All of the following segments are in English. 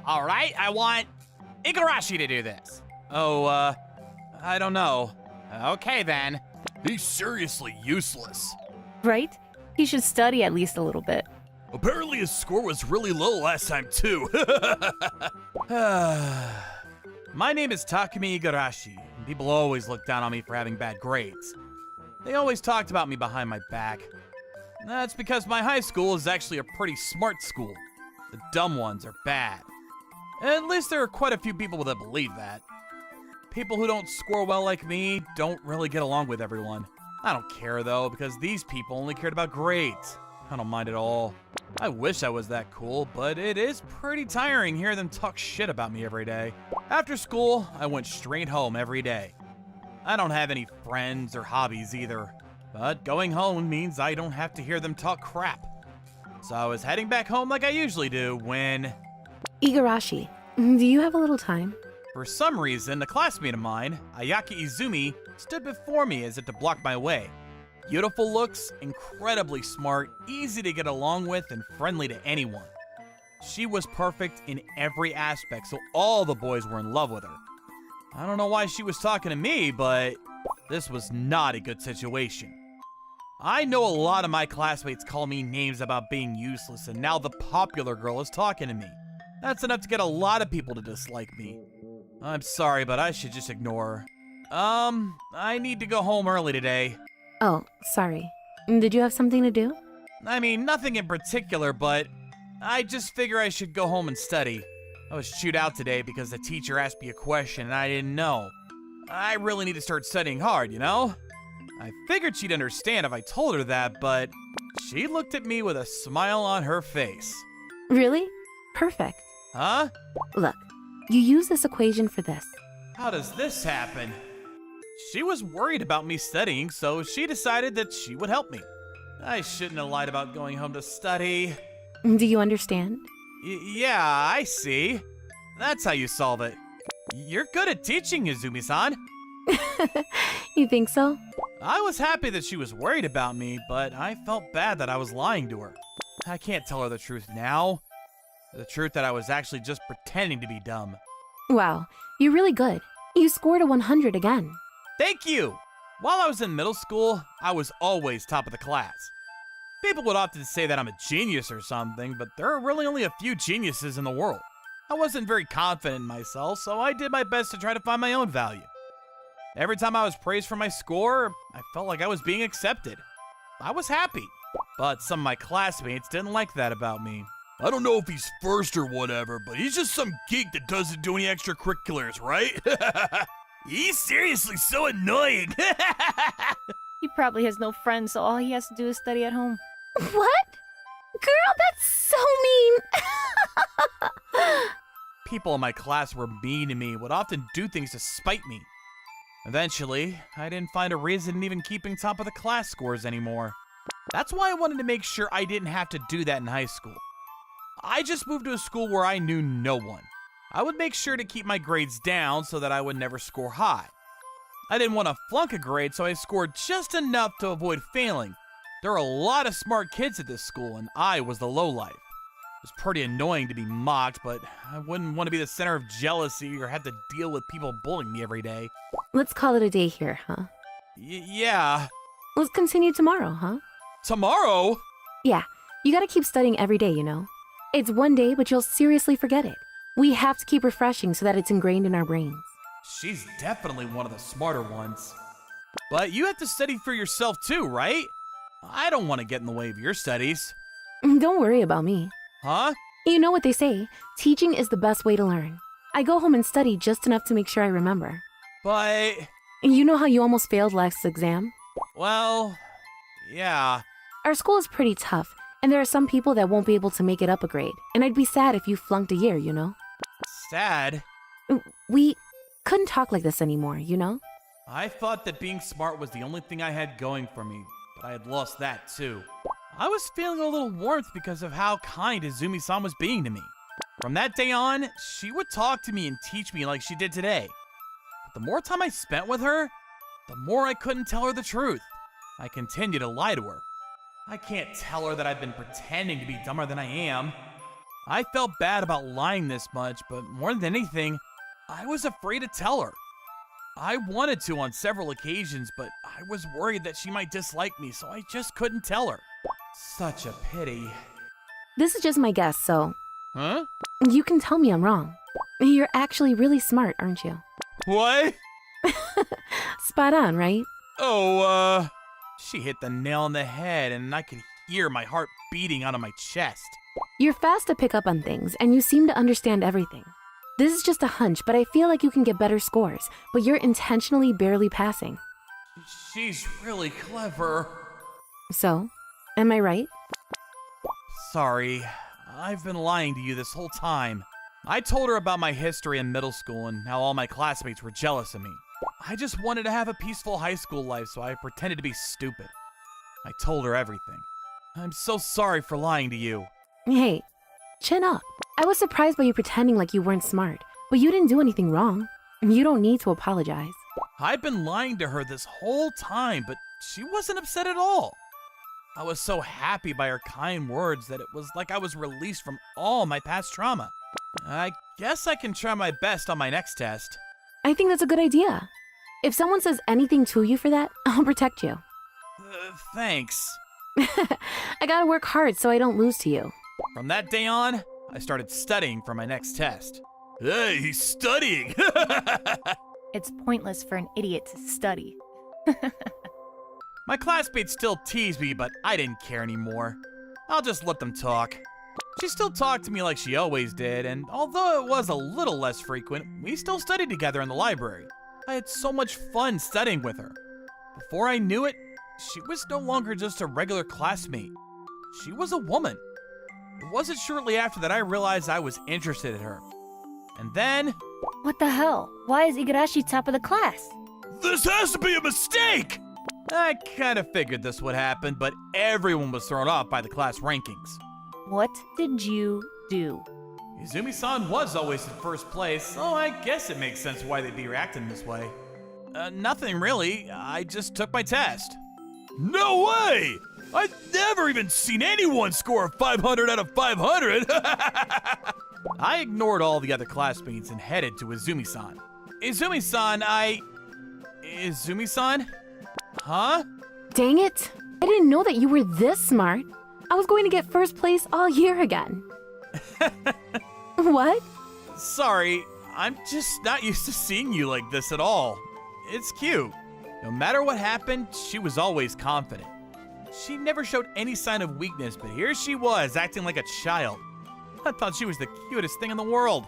All right, I want Igarashi to do this. Oh, I don't know. Okay, then. He's seriously useless. Right? He should study at least a little bit. Apparently his score was really low last time too. My name is Takumi Igarashi, and people always look down on me for having bad grades. They always talked about me behind my back. That's because my high school is actually a pretty smart school. The dumb ones are bad. At least there are quite a few people that believe that. People who don't score well like me don't really get along with everyone. I don't care though, because these people only cared about grades. I don't mind at all. I wish I was that cool, but it is pretty tiring hearing them talk shit about me every day. After school, I went straight home every day. I don't have any friends or hobbies either, but going home means I don't have to hear them talk crap. So I was heading back home like I usually do when... Igarashi, do you have a little time? For some reason, a classmate of mine, Ayaki Izumi, stood before me as if to block my way. Beautiful looks, incredibly smart, easy to get along with, and friendly to anyone. She was perfect in every aspect, so all the boys were in love with her. I don't know why she was talking to me, but this was not a good situation. I know a lot of my classmates call me names about being useless, and now the popular girl is talking to me. That's enough to get a lot of people to dislike me. I'm sorry, but I should just ignore her. I need to go home early today. Oh, sorry. Did you have something to do? I mean, nothing in particular, but I just figure I should go home and study. I was chewed out today because the teacher asked me a question and I didn't know. I really need to start studying hard, you know? I figured she'd understand if I told her that, but she looked at me with a smile on her face. Really? Perfect. Huh? Look, you use this equation for this. How does this happen? She was worried about me studying, so she decided that she would help me. I shouldn't have lied about going home to study. Do you understand? Yeah, I see. That's how you solve it. You're good at teaching, Izumi-san. You think so? I was happy that she was worried about me, but I felt bad that I was lying to her. I can't tell her the truth now. The truth that I was actually just pretending to be dumb. Wow, you're really good. You scored a 100 again. Thank you! While I was in middle school, I was always top of the class. People would often say that I'm a genius or something, but there are really only a few geniuses in the world. I wasn't very confident in myself, so I did my best to try to find my own value. Every time I was praised for my score, I felt like I was being accepted. I was happy, but some of my classmates didn't like that about me. I don't know if he's first or whatever, but he's just some geek that doesn't do any extracurriculars, right? He's seriously so annoying. He probably has no friends, so all he has to do is study at home. What? Girl, that's so mean! People in my class were mean to me, would often do things to spite me. Eventually, I didn't find a reason in even keeping top of the class scores anymore. That's why I wanted to make sure I didn't have to do that in high school. I just moved to a school where I knew no one. I would make sure to keep my grades down so that I would never score high. I didn't want to flunk a grade, so I scored just enough to avoid failing. There are a lot of smart kids at this school, and I was the lowlife. It was pretty annoying to be mocked, but I wouldn't want to be the center of jealousy or have to deal with people bullying me every day. Let's call it a day here, huh? Yeah. Let's continue tomorrow, huh? Tomorrow? Yeah, you gotta keep studying every day, you know? It's one day, but you'll seriously forget it. We have to keep refreshing so that it's ingrained in our brains. She's definitely one of the smarter ones. But you have to study for yourself too, right? I don't want to get in the way of your studies. Don't worry about me. Huh? You know what they say, teaching is the best way to learn. I go home and study just enough to make sure I remember. But... You know how you almost failed last exam? well, yeah. Our school is pretty tough, and there are some people that won't be able to make it up a grade, and I'd be sad if you flunked a year, you know? Sad? We couldn't talk like this anymore, you know? I thought that being smart was the only thing I had going for me, but I had lost that too. I was feeling a little warmth because of how kind Izumi-san was being to me. From that day on, she would talk to me and teach me like she did today. But the more time I spent with her, the more I couldn't tell her the truth. I continued to lie to her. I can't tell her that I've been pretending to be dumber than I am. I felt bad about lying this much, but more than anything, I was afraid to tell her. I wanted to on several occasions, but I was worried that she might dislike me, so I just couldn't tell her. Such a pity. This is just my guess, so Huh? you can tell me I'm wrong. You're actually really smart, aren't you? What? Spot on, right? Oh, she hit the nail on the head, and I could hear my heart beating out of my chest. You're fast to pick up on things, and you seem to understand everything. This is just a hunch, but I feel like you can get better scores, but you're intentionally barely passing. She's really clever. So, am I right? Sorry, I've been lying to you this whole time. I told her about my history in middle school and how all my classmates were jealous of me. I just wanted to have a peaceful high school life, so I pretended to be stupid. I told her everything. I'm so sorry for lying to you. Hey, chin up. I was surprised by you pretending like you weren't smart, but you didn't do anything wrong. You don't need to apologize. I've been lying to her this whole time, but she wasn't upset at all. I was so happy by her kind words that it was like I was released from all my past trauma. I guess I can try my best on my next test. I think that's a good idea. If someone says anything to you for that, I'll protect you. Thanks. I gotta work hard so I don't lose to you. From that day on, I started studying for my next test. Hey, he's studying. It's pointless for an idiot to study. My classmates still tease me, but I didn't care anymore. I'll just let them talk. She still talked to me like she always did, and although it was a little less frequent, we still studied together in the library. I had so much fun studying with her. Before I knew it, she was no longer just a regular classmate. She was a woman. It wasn't shortly after that I realized I was interested in her. And then, What the hell? Why is Igarashi top of the class? This has to be a mistake! I kind of figured this would happen, but everyone was thrown off by the class rankings. What did you do? Izumi-san was always in first place, so I guess it makes sense why they'd be reacting this way. Nothing really. I just took my test. No way! I've never even seen anyone score a 500 out of 500! I ignored all the other classmates and headed to Izumi-san. Izumi-san, Izumi-san? Huh? Dang it! I didn't know that you were this smart. I was going to get first place all year again. What? Sorry, I'm just not used to seeing you like this at all. It's cute. No matter what happened, she was always confident. She never showed any sign of weakness, but here she was, acting like a child. I thought she was the cutest thing in the world.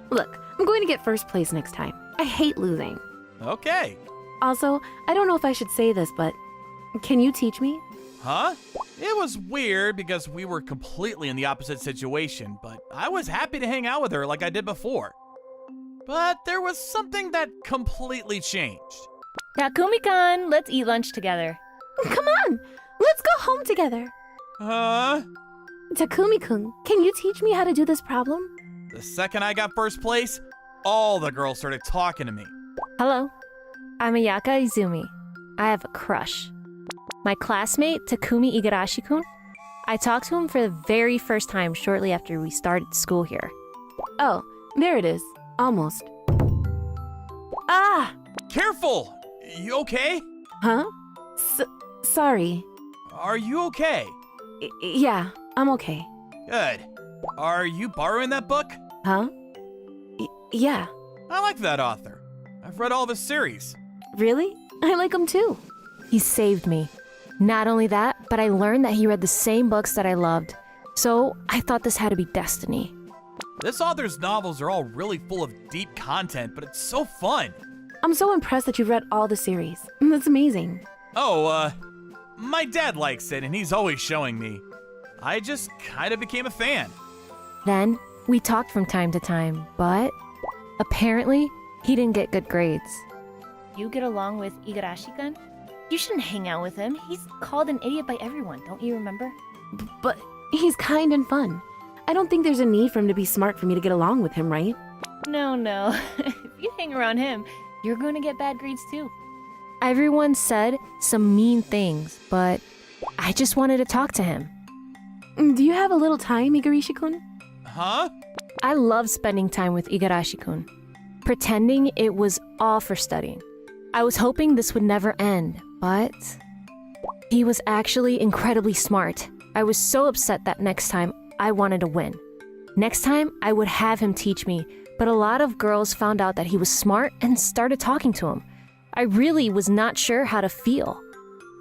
Look, I'm going to get first place next time. I hate losing. Okay. Also, I don't know if I should say this, but can you teach me? Huh? It was weird because we were completely in the opposite situation, but I was happy to hang out with her like I did before. But there was something that completely changed. Takumi-kan, let's eat lunch together. Come on! Let's go home together. Huh? Takumi-kun, can you teach me how to do this problem? The second I got first place, all the girls started talking to me. Hello, I'm Ayaka Izumi. I have a crush. My classmate, Takumi Igarashi-kun, I talked to him for the very first time shortly after we started school here. Oh, there it is. Almost. Ah! Careful! You okay? Huh? Sorry. Are you okay? Yeah, I'm okay. Good. Are you borrowing that book? Huh? Yeah. I like that author. I've read all of his series. Really? I like him too. He saved me. Not only that, but I learned that he read the same books that I loved. So I thought this had to be destiny. This author's novels are all really full of deep content, but it's so fun. I'm so impressed that you've read all the series. That's amazing. Oh, my dad likes it and he's always showing me. I just kind of became a fan. Then we talked from time to time, but apparently he didn't get good grades. You get along with Igarashi-kun? You shouldn't hang out with him. He's called an idiot by everyone, don't you remember? But he's kind and fun. I don't think there's a need for him to be smart for me to get along with him, right? No. If you hang around him, you're going to get bad grades too. Everyone said some mean things, but I just wanted to talk to him. Do you have a little time, Igarashi-kun? Huh? I love spending time with Igarashi-kun, pretending it was all for studying. I was hoping this would never end, but he was actually incredibly smart. I was so upset that next time I wanted to win. Next time, I would have him teach me, but a lot of girls found out that he was smart and started talking to him. I really was not sure how to feel.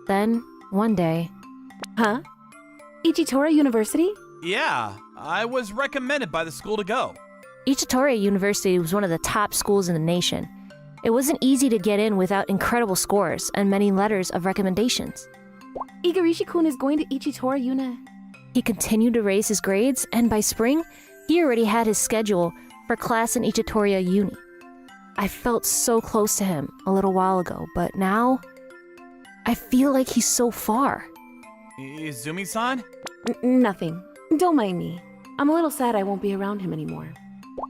Then, one day... Huh? Ichitora University? Yeah, I was recommended by the school to go. Ichitora University was one of the top schools in the nation. It wasn't easy to get in without incredible scores and many letters of recommendations. Igarashi-kun is going to Ichitora Uni. He continued to raise his grades, and by spring, he already had his schedule for class in Ichitora Uni. I felt so close to him a little while ago, but now I feel like he's so far. Izumi-san? Nothing. Don't mind me. I'm a little sad I won't be around him anymore.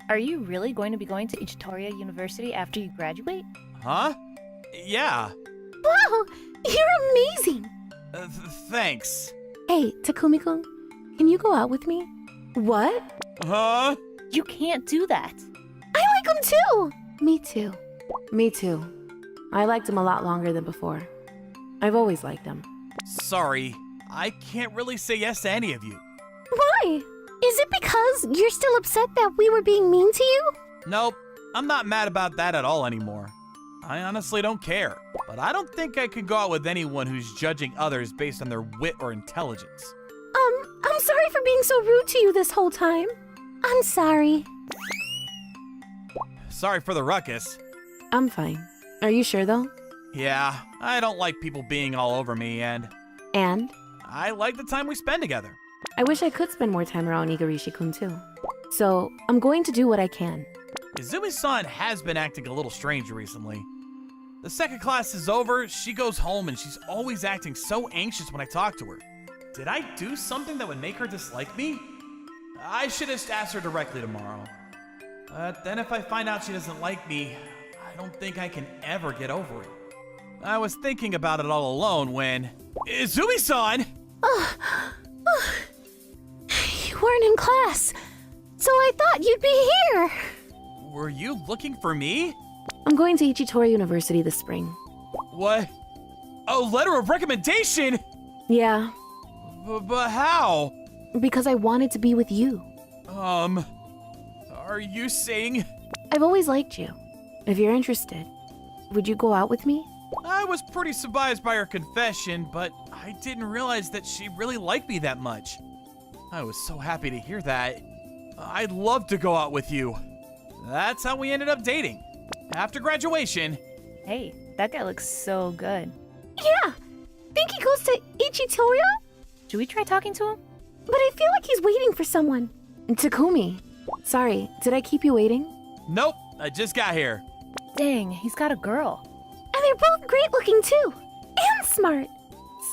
Are you really going to be going to Ichitora University after you graduate? Huh? Yeah. Wow! You're amazing! Thanks. Hey, Takumi-kun, can you go out with me? What? Huh? You can't do that. I like him too! Me too. Me too. I liked him a lot longer than before. I've always liked him. Sorry, I can't really say yes to any of you. Why? Is it because you're still upset that we were being mean to you? Nope, I'm not mad about that at all anymore. I honestly don't care, but I don't think I could go out with anyone who's judging others based on their wit or intelligence. I'm sorry for being so rude to you this whole time. I'm sorry. Sorry for the ruckus. I'm fine. Are you sure though? Yeah, I don't like people being all over me, and And? I like the time we spend together. I wish I could spend more time around Igarashi-kun too. So, I'm going to do what I can. Izumi-san has been acting a little strange recently. The second class is over, she goes home, and she's always acting so anxious when I talk to her. Did I do something that would make her dislike me? I should just ask her directly tomorrow. But then if I find out she doesn't like me, I don't think I can ever get over it. I was thinking about it all alone when... Izumi-san! You weren't in class, so I thought you'd be here. Were you looking for me? I'm going to Ichitora University this spring. What? A letter of recommendation? Yeah, But how? because I wanted to be with you. Are you saying... I've always liked you. If you're interested, would you go out with me? I was pretty surprised by her confession, but I didn't realize that she really liked me that much. I was so happy to hear that. I'd love to go out with you. That's how we ended up dating. After graduation. Hey, that guy looks so good. Yeah, think he goes to Ichitora? Should we try talking to him? But I feel like he's waiting for someone. Takumi. Sorry, did I keep you waiting? Nope, I just got here. Dang, he's got a girl. And they're both great looking too. And smart.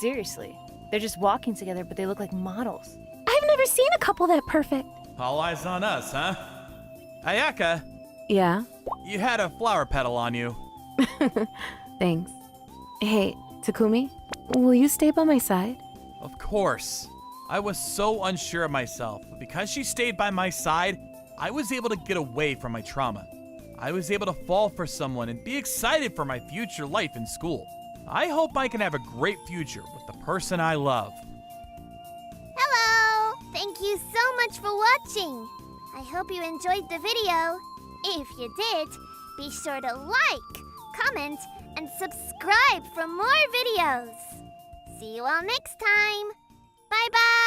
Seriously, they're just walking together, but they look like models. I've never seen a couple that perfect. All eyes on us, huh? Ayaka, Yeah? you had a flower petal on you. Thanks. Hey, Takumi, will you stay by my side? Of course. I was so unsure of myself, but because she stayed by my side, I was able to get away from my trauma. I was able to fall for someone and be excited for my future life in school. I hope I can have a great future with the person I love. Hello! Thank you so much for watching. I hope you enjoyed the video. If you did, be sure to like, comment, and subscribe for more videos. See you all next time. Bye-bye!